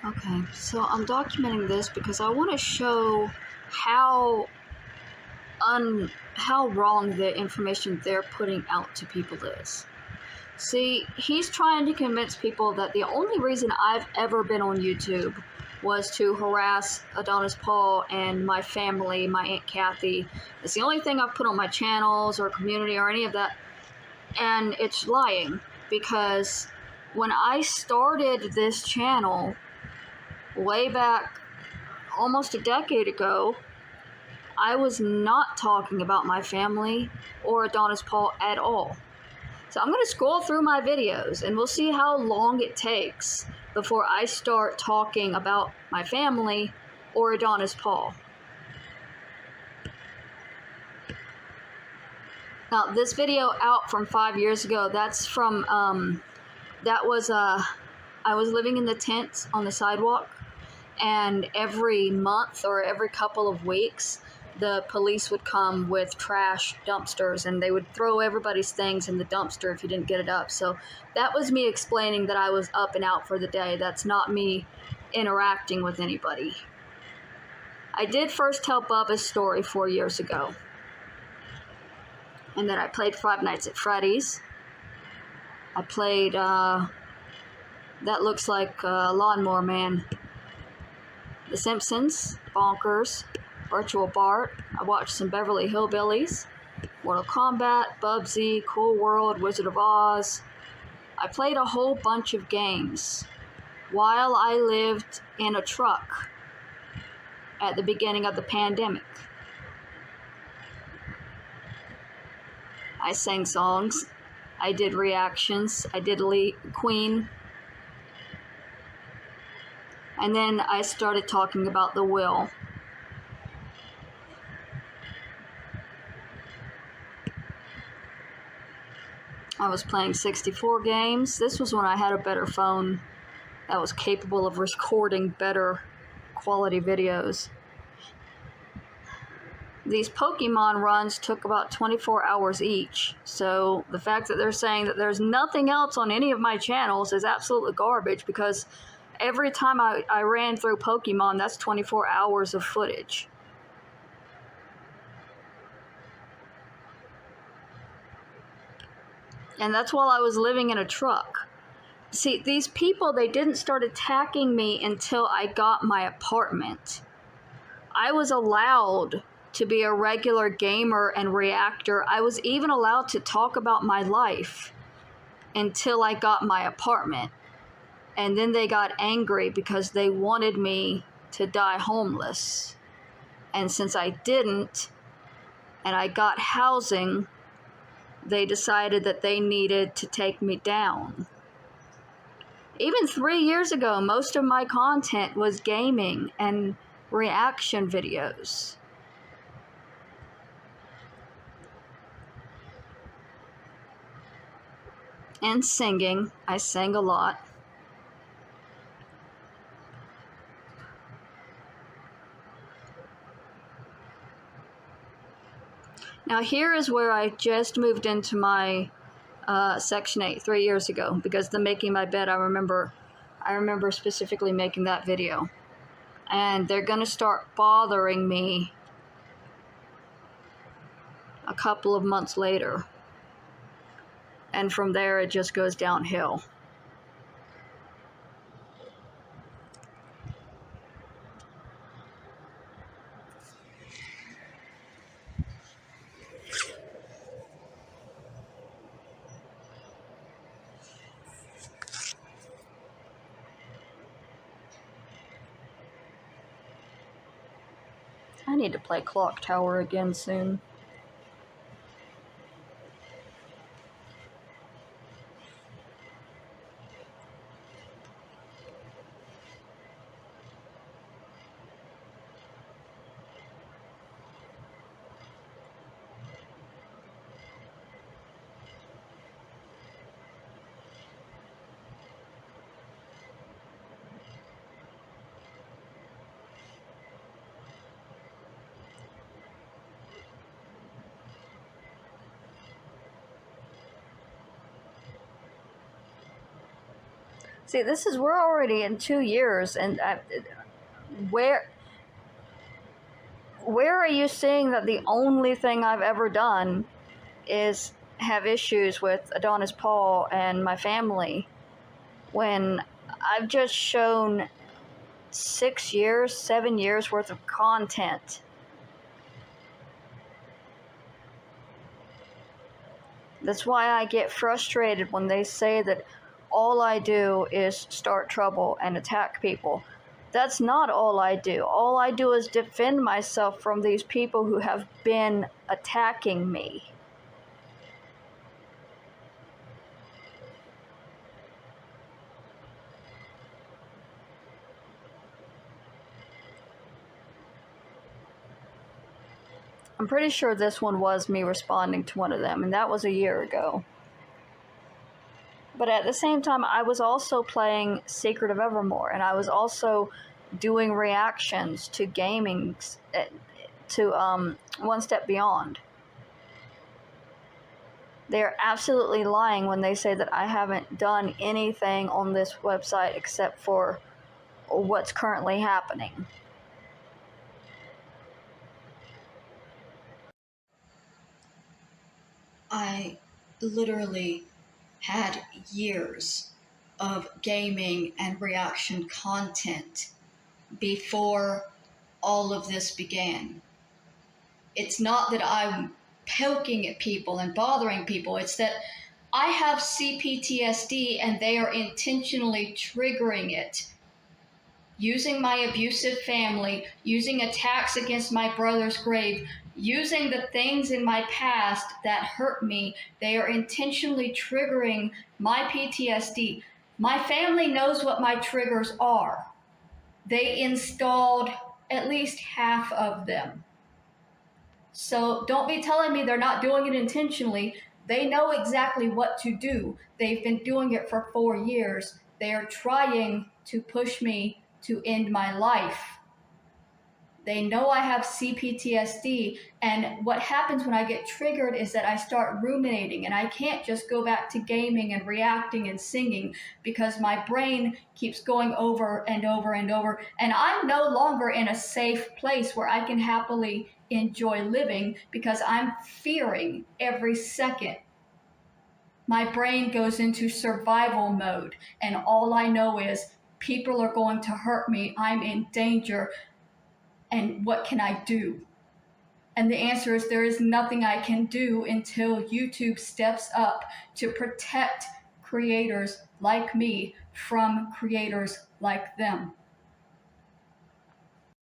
Okay, so I'm documenting this because I want to show how wrong the information they're putting out to people is. See, he's trying to convince people that the only reason I've ever been on YouTube was to harass Adonis Paul and my family, my Aunt Kathy. It's the only thing I've put on my channels or community or any of that. And it's lying, because when I started this channel way back almost a decade ago, I was not talking about my family or Adonis Paul at all. So I'm going to scroll through my videos and we'll see how long it takes before I start talking about my family or Adonis Paul. Now, this video out from 5 years ago, that's from, I was living in the tent on the sidewalk, and every month or every couple of weeks, the police would come with trash dumpsters and they would throw everybody's things in the dumpster if you didn't get it up. So that was me explaining that I was up and out for the day. That's not me interacting with anybody. I did first tell Bubba's story 4 years ago. And then I played Five Nights at Freddy's. I played, that looks like Lawnmower Man. The Simpsons, Bonkers, Virtual Bart. I watched some Beverly Hillbillies, Mortal Kombat, Bubsy, Cool World, Wizard of Oz. I played a whole bunch of games while I lived in a truck at the beginning of the pandemic. I sang songs, I did reactions, I did Queen, and then I started talking about the will. I was playing 64 games. This was when I had a better phone that was capable of recording better quality videos. These Pokemon runs took about 24 hours each, so the fact that they're saying that there's nothing else on any of my channels is absolutely garbage, because every time I ran through Pokemon, that's 24 hours of footage. And that's while I was living in a truck. See, these people, they didn't start attacking me until I got my apartment. I was allowed to be a regular gamer and reactor. I was even allowed to talk about my life until I got my apartment. And then they got angry because they wanted me to die homeless. And since I didn't, and I got housing, they decided that they needed to take me down. Even 3 years ago, most of my content was gaming and reaction videos. And singing. I sang a lot. Now here is where I just moved into my Section 8 3 years ago, because the making my bed, I remember specifically making that video. And they're gonna start bothering me a couple of months later. And from there it just goes downhill. I need to play Clock Tower again soon. See, we're already in 2 years, and where are you seeing that the only thing I've ever done is have issues with Adonis Paul and my family, when I've just shown 6 years, 7 years worth of content? That's why I get frustrated when they say that all I do is start trouble and attack people. That's not all I do. All I do is defend myself from these people who have been attacking me. I'm pretty sure this one was me responding to one of them, and that was a year ago. But at the same time, I was also playing Secret of Evermore, and I was also doing reactions to gaming, to One Step Beyond. They're absolutely lying when they say that I haven't done anything on this website except for what's currently happening. I literally had years of gaming and reaction content before all of this began. It's not that I'm poking at people and bothering people, it's that I have CPTSD and they are intentionally triggering it. Using my abusive family, using attacks against my brother's grave, using the things in my past that hurt me, they are intentionally triggering my PTSD. My family knows what my triggers are. They installed at least half of them. So don't be telling me they're not doing it intentionally. They know exactly what to do. They've been doing it for 4 years. They are trying to push me to end my life. They know I have CPTSD, and what happens when I get triggered is that I start ruminating, and I can't just go back to gaming and reacting and singing because my brain keeps going over and over and over, and I'm no longer in a safe place where I can happily enjoy living because I'm fearing every second. My brain goes into survival mode, and all I know is people are going to hurt me, I'm in danger, and what can I do? And the answer is there is nothing I can do until YouTube steps up to protect creators like me from creators like them.